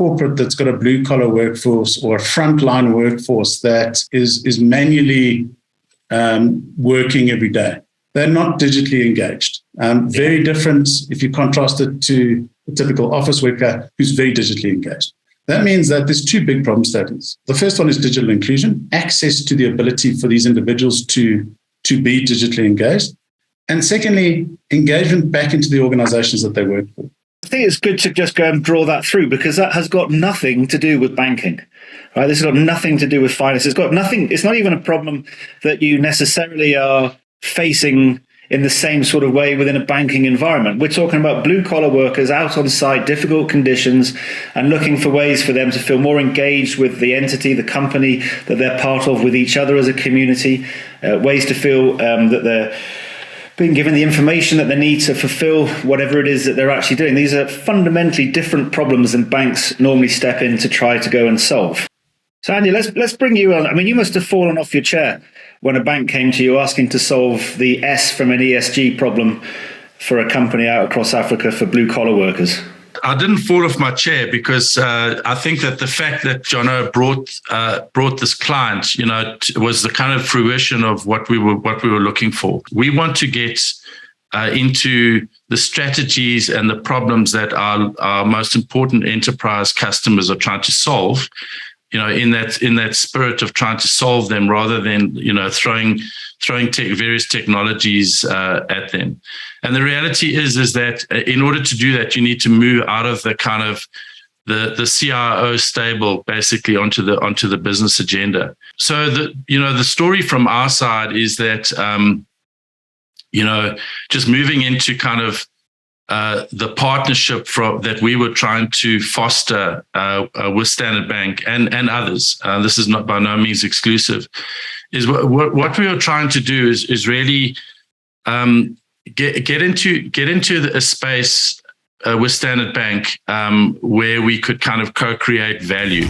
corporate that's got a blue collar workforce or a frontline workforce that is manually working every day. They're not digitally engaged. Very different if you contrast it to a typical office worker who's very digitally engaged. That means that there's two big problem statements. The first one is digital inclusion, access to the ability for these individuals to be digitally engaged. And secondly, engagement back into the organizations that they work for. I think it's good to just go and draw that through, because that has got nothing to do with banking, right? This has got nothing to do with finance. It's got nothing. It's not even a problem that you necessarily are facing in the same sort of way within a banking environment. We're talking about blue collar workers out on site, difficult conditions, and looking for ways for them to feel more engaged with the entity, the company that they're part of, with each other as a community, ways to feel that they're being given the information that they need to fulfill whatever it is that they're actually doing. These are fundamentally different problems than banks normally step in to try to go and solve. So Andy, let's bring you on. I mean, you must have fallen off your chair when a bank came to you asking to solve the S from an ESG problem for a company out across Africa for blue collar workers. I didn't fall off my chair because I think that the fact that Jono brought this client, was the kind of fruition of what we were looking for. We want to get into the strategies and the problems that our most important enterprise customers are trying to solve. In that spirit of trying to solve them rather than throwing various technologies at them. And the reality is that in order to do that, you need to move out of the kind of the CIO stable basically onto the business agenda. So the story from our side is that just moving into kind of the partnership that we were trying to foster with Standard Bank and others, this is not by no means exclusive, is what we were trying to do is really get into a space with Standard Bank where we could kind of co-create value.